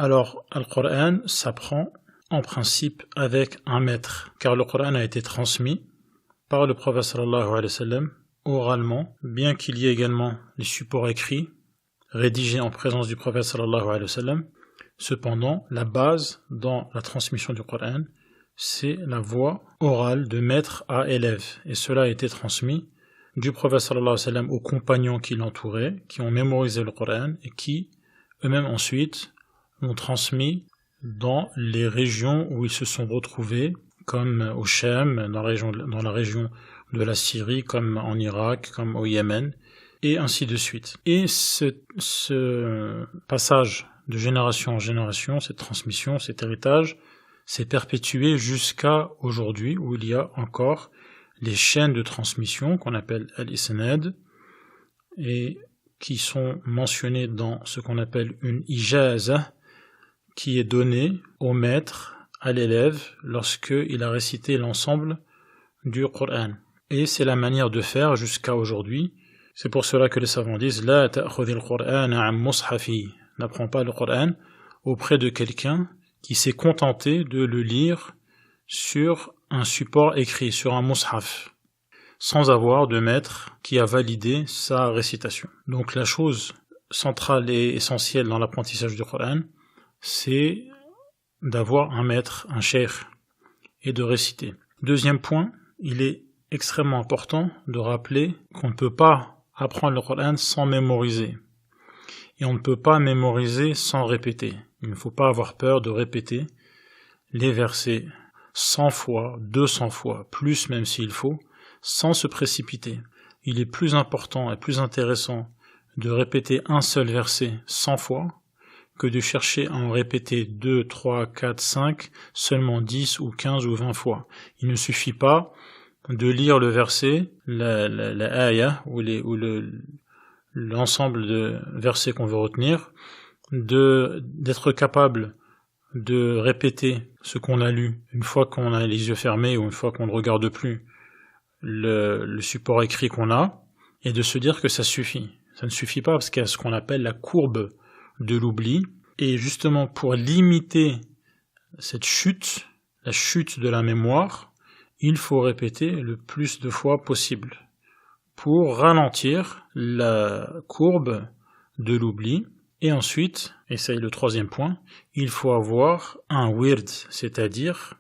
Alors, le Coran s'apprend en principe avec un maître, car le Coran a été transmis par le prophète sallallahu alayhi wa sallam oralement, bien qu'il y ait également les supports écrits, rédigés en présence du prophète sallallahu alayhi wa sallam. Cependant, la base dans la transmission du Coran, c'est la voix orale de maître à élève, et cela a été transmis du prophète sallallahu alayhi wa sallam aux compagnons qui l'entouraient, qui ont mémorisé le Coran, et qui, eux-mêmes ensuite, l'ont transmis dans les régions où ils se sont retrouvés, comme au Cham, dans la région de la Syrie, comme en Irak, comme au Yémen, et ainsi de suite. Et ce passage de génération en génération, cette transmission, cet héritage, s'est perpétué jusqu'à aujourd'hui, où il y a encore les chaînes de transmission qu'on appelle al-isnad, et qui sont mentionnées dans ce qu'on appelle une ijaza, qui est donnée au maître, à l'élève, lorsqu'il a récité l'ensemble du Coran. Et c'est la manière de faire jusqu'à aujourd'hui. C'est pour cela que les savants disent « La ta'khudhil Qur'an an mushafi » n'apprends pas le Coran auprès de quelqu'un qui s'est contenté de le lire sur un support écrit, sur un mushaf, sans avoir de maître qui a validé sa récitation. Donc la chose centrale et essentielle dans l'apprentissage du Coran, c'est d'avoir un maître, un cheikh, et de réciter. Deuxième point, il est extrêmement important de rappeler qu'on ne peut pas apprendre le Coran sans mémoriser. Et on ne peut pas mémoriser sans répéter. Il ne faut pas avoir peur de répéter les versets 100 fois, 200 fois, plus même s'il faut, sans se précipiter. Il est plus important et plus intéressant de répéter un seul verset 100 fois que de chercher à en répéter 2, 3, 4, 5, seulement 10 ou 15 ou 20 fois. Il ne suffit pas de lire le verset, la ayah, ou l'ensemble de versets qu'on veut retenir, d'être capable de répéter ce qu'on a lu une fois qu'on a les yeux fermés ou une fois qu'on ne regarde plus le support écrit qu'on a, et de se dire que ça suffit. Ça ne suffit pas parce qu'il y a ce qu'on appelle la courbe de l'oubli, et justement pour limiter cette chute, la chute de la mémoire, il faut répéter le plus de fois possible pour ralentir la courbe de l'oubli. Et ensuite, et c'est le troisième point, il faut avoir un wird, c'est-à-dire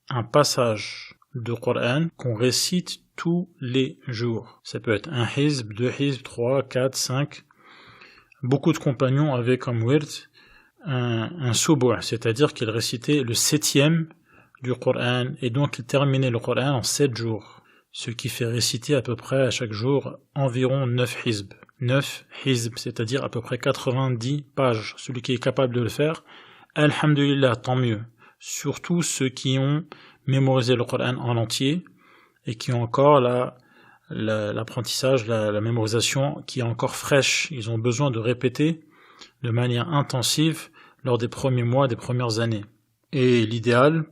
un passage de Coran qu'on récite tous les jours. Ça peut être un hizb, 2 hizb, 3, 4, 5. Beaucoup de compagnons avaient comme wird un subu', c'est-à-dire qu'ils récitaient le 7e du Coran, et donc ils terminaient le Coran en 7 jours, ce qui fait réciter à peu près à chaque jour environ 9 hizb. 9 hizb, c'est-à-dire à peu près 90 pages. Celui qui est capable de le faire, alhamdulillah, tant mieux. Surtout ceux qui ont mémorisé le Coran en entier et qui ont encore l'apprentissage, la mémorisation qui est encore fraîche. Ils ont besoin de répéter de manière intensive lors des premiers mois, des premières années. Et l'idéal,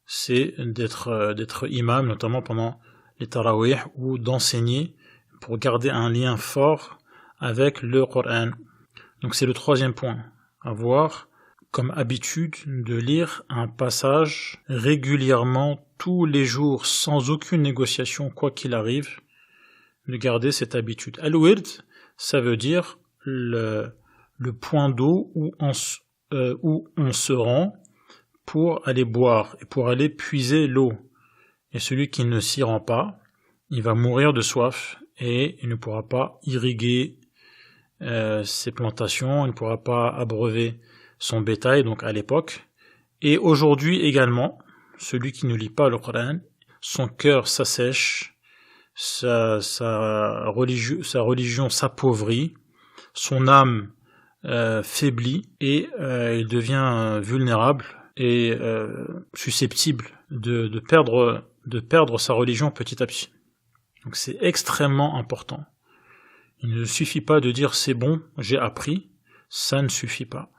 c'est d'être imam, notamment pendant les tarawih, ou d'enseigner pour garder un lien fort avec le Coran. Donc c'est le troisième point, avoir comme habitude de lire un passage régulièrement tous les jours sans aucune négociation, quoi qu'il arrive, de garder cette habitude. Al-wird, ça veut dire le point d'eau où on se rend pour aller boire et pour aller puiser l'eau. Et celui qui ne s'y rend pas, il va mourir de soif et il ne pourra pas irriguer ses plantations, il ne pourra pas abreuver son bétail, donc à l'époque. Et aujourd'hui également, celui qui ne lit pas le Coran, son cœur s'assèche, sa religion s'appauvrit, son âme faiblit et il devient vulnérable et susceptible de perdre sa religion petit à petit. Donc c'est extrêmement important. Il ne suffit pas de dire c'est bon, j'ai appris, ça ne suffit pas.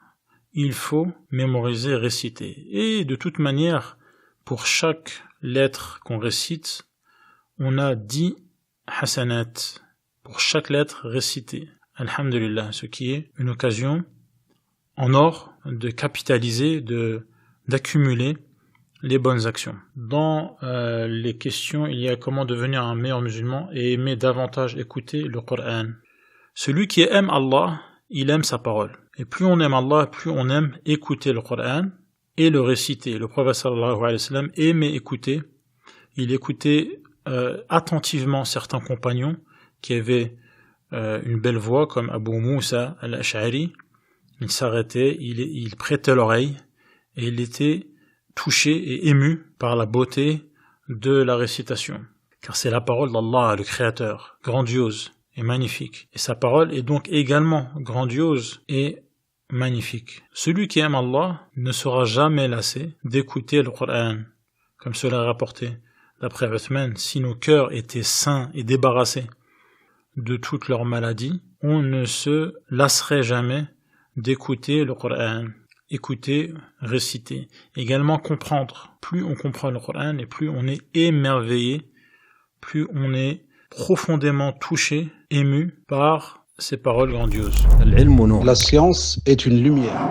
Il faut mémoriser, réciter. Et de toute manière, pour chaque lettre qu'on récite, on a 10 hasanat pour chaque lettre récitée. Alhamdulillah, ce qui est une occasion en or de capitaliser, d'accumuler les bonnes actions. Dans les questions, il y a comment devenir un meilleur musulman et aimer davantage écouter le Coran. Celui qui aime Allah, il aime sa parole. Et plus on aime Allah, plus on aime écouter le Coran et le réciter. Le prophète sallallahu alayhi wa sallam aimait écouter. Il écoutait attentivement certains compagnons qui avaient une belle voix, comme Abu Moussa al-Ash'ari. Il s'arrêtait, il prêtait l'oreille et il était touché et ému par la beauté de la récitation. Car c'est la parole d'Allah, le Créateur, grandiose et magnifique. Et sa parole est donc également grandiose et magnifique. Celui qui aime Allah ne sera jamais lassé d'écouter le Coran. Comme cela est rapporté d'après Uthman, si nos cœurs étaient sains et débarrassés de toutes leurs maladies, on ne se lasserait jamais d'écouter le Coran. Écouter, réciter, également comprendre. Plus on comprend le Coran et plus on est émerveillé, plus on est profondément touché, ému par ces paroles grandioses. La science est une lumière.